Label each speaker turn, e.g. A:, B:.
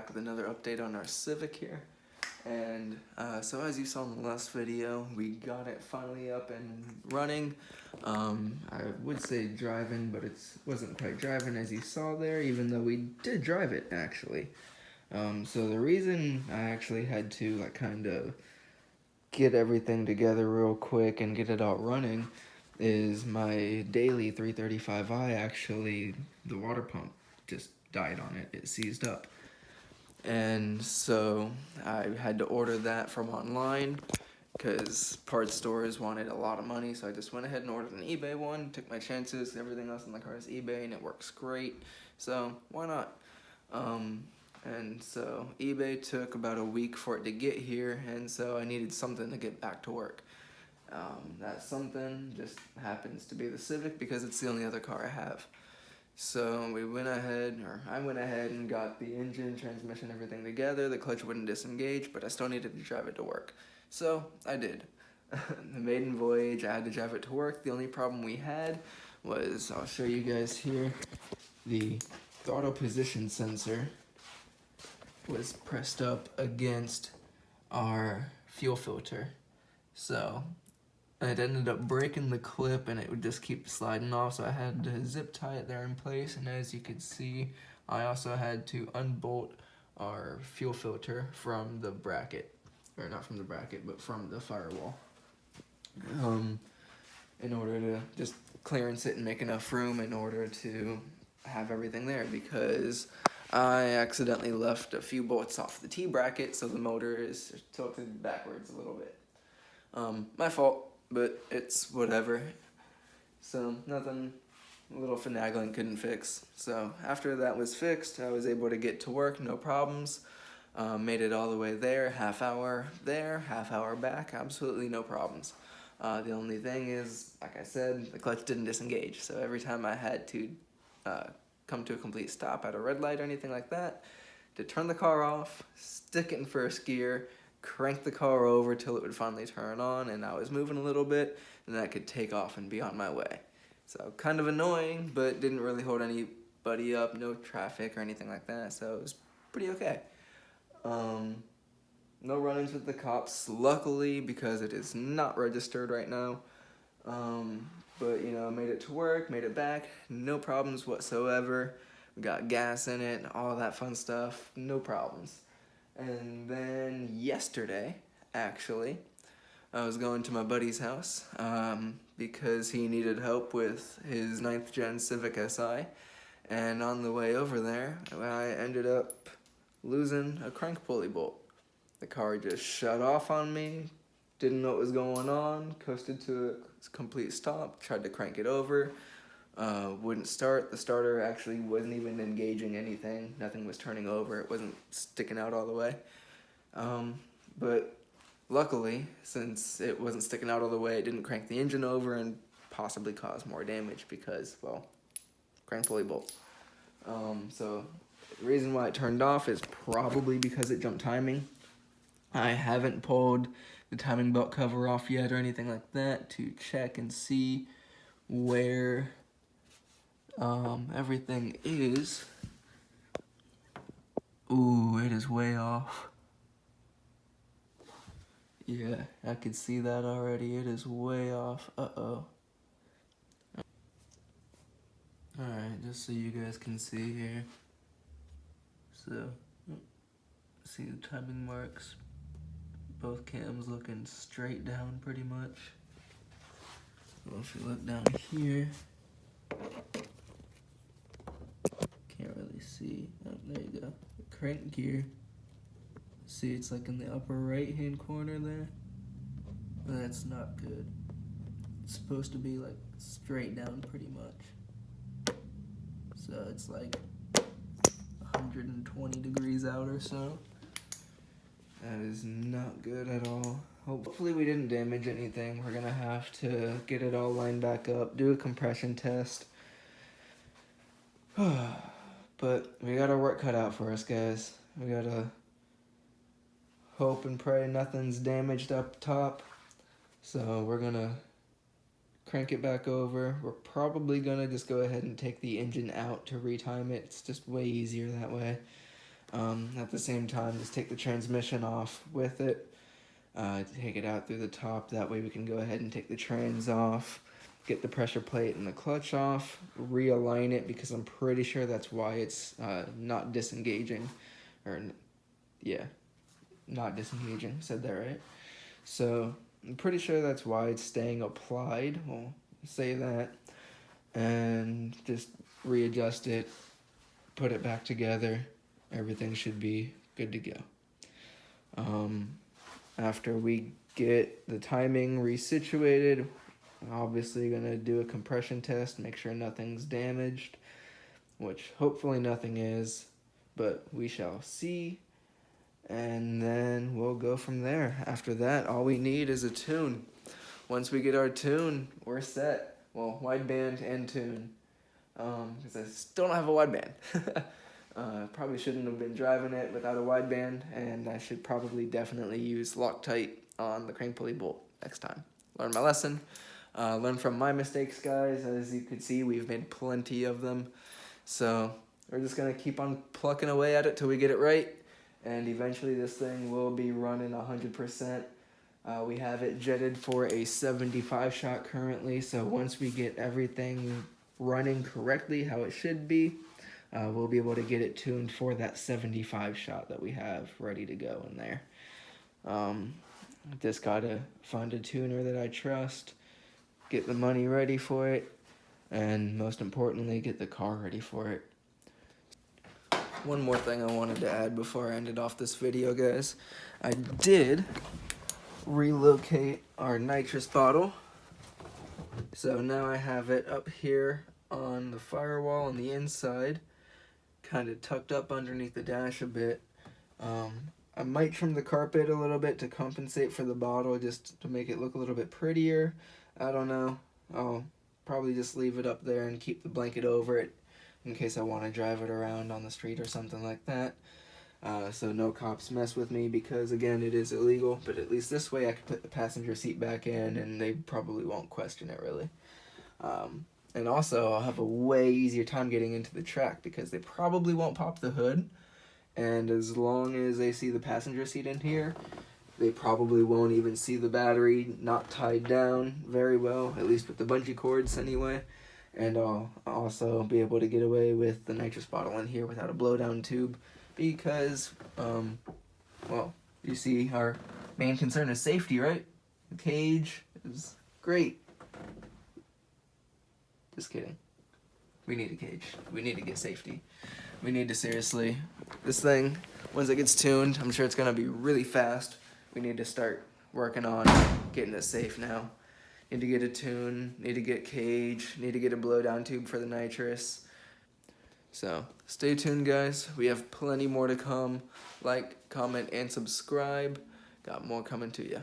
A: back with another update on our Civic here. And so as you saw in the last video, we got it finally up and running. I would say driving, but it wasn't quite driving as you saw there, even though we did drive it actually. So the reason I actually had to kind of get everything together real quick and get it all running is my daily 335i actually, the water pump just died on it. It seized up. And so I had to order that from online because parts stores wanted a lot of money, so I just went ahead and ordered an eBay one, took my chances. Everything else in the car is eBay and it works great, so why not? And so eBay took about a week for it to get here, and so I needed something to get back to work. That something just happens to be the Civic because it's the only other car I have. So I went ahead and got the engine, transmission, everything together. The clutch wouldn't disengage, but I still needed to drive it to work. So I did. The maiden voyage, I had to drive it to work. The only problem we had was, I'll show you guys here, the throttle position sensor was pressed up against our fuel filter. So it ended up breaking the clip and it would just keep sliding off, so I had to zip tie it there in place. And as you can see, I also had to unbolt our fuel filter from the bracket, or not from the bracket, but from the firewall, in order to just clearance it and make enough room in order to have everything there, because I accidentally left a few bolts off the T-bracket, so the motor is tilted backwards a little bit. My fault, but it's whatever. So nothing a little finagling couldn't fix. So after that was fixed, I was able to get to work, no problems. Made it all the way there, half hour there, half hour back, absolutely no problems. The only thing is, like I said, the clutch didn't disengage. So every time I had to come to a complete stop at a red light or anything like that, to turn the car off, stick it in first gear, crank the car over till it would finally turn on, and I was moving a little bit, and then I could take off and be on my way. So kind of annoying, but didn't really hold anybody up, no traffic or anything like that, so it was pretty okay. No run-ins with the cops, luckily, because it is not registered right now. But, you know, made it to work, made it back, no problems whatsoever. We got gas in it, all that fun stuff, no problems. And then yesterday, actually, I was going to my buddy's house because he needed help with his 9th gen Civic Si. And on the way over there, I ended up losing a crank pulley bolt. The car just shut off on me, didn't know what was going on, coasted to a complete stop, tried to crank it over, wouldn't start. The starter actually wasn't even engaging anything, nothing was turning over, it wasn't sticking out all the way. But luckily, since it wasn't sticking out all the way, it didn't crank the engine over and possibly cause more damage because, well, crank pulley bolt. So the reason why it turned off is probably because it jumped timing. I haven't pulled the timing belt cover off yet or anything like that to check and see where everything is. Ooh, it is way off. Yeah, I can see that already. It is way off. Uh-oh. Alright, just so you guys can see here. So, see the timing marks. Both cams looking straight down pretty much. Well, if you look down here, can't really see. Oh, there you go. The crank gear. See, it's like in the upper right hand corner there. That's not good. It's supposed to be like straight down pretty much. So it's like 120 degrees out or so. That is not good at all. Hopefully we didn't damage anything. We're gonna have to get it all lined back up, do a compression test. But we got our work cut out for us, guys. We gotta hope and pray nothing's damaged up top. So we're gonna crank it back over. We're probably gonna just go ahead and take the engine out to retime it. It's just way easier that way. At the same time, just take the transmission off with it. Take it out through the top, that way we can go ahead and take the trans off, get the pressure plate and the clutch off, realign it, because I'm pretty sure that's why it's not disengaging, or yeah, not disengaging, said that right? So I'm pretty sure that's why it's staying applied, we'll say that, and just readjust it, put it back together, everything should be good to go. After we get the timing resituated, I'm obviously going to do a compression test, make sure nothing's damaged, which hopefully nothing is, but we shall see, and then we'll go from there. After that, all we need is a tune. Once we get our tune, we're set. Well, wideband and tune, because I still don't have a wideband. Probably shouldn't have been driving it without a wideband, and I should probably definitely use Loctite on the crank pulley bolt next time. Learn my lesson. Learn from my mistakes, guys. As you can see, we've made plenty of them. So we're just going to keep on plucking away at it till we get it right, and eventually this thing will be running 100%. We have it jetted for a 75 shot currently, so once we get everything running correctly how it should be, we'll be able to get it tuned for that 75 shot that we have ready to go in there. Just gotta find a tuner that I trust, get the money ready for it, and most importantly, get the car ready for it. One more thing I wanted to add before I ended off this video, guys. I did relocate our nitrous bottle. So now I have it up here on the firewall on the inside, kind of tucked up underneath the dash a bit. I might trim the carpet a little bit to compensate for the bottle, just to make it look a little bit prettier. I don't know. I'll probably just leave it up there and keep the blanket over it in case I want to drive it around on the street or something like that. So no cops mess with me, because again, it is illegal, but at least this way I can put the passenger seat back in and they probably won't question it really. And also, I'll have a way easier time getting into the track because they probably won't pop the hood. And as long as they see the passenger seat in here, they probably won't even see the battery not tied down very well, at least with the bungee cords anyway. And I'll also be able to get away with the nitrous bottle in here without a blowdown tube because, well, you see, our main concern is safety, right? The cage is great. Just kidding. We need a cage. We need to get safety. We need to seriously, this thing, once it gets tuned, I'm sure it's going to be really fast. We need to start working on getting it safe now. Need to get a tune, need to get cage, need to get a blowdown tube for the nitrous. So stay tuned, guys. We have plenty more to come. Like, comment, and subscribe. Got more coming to you.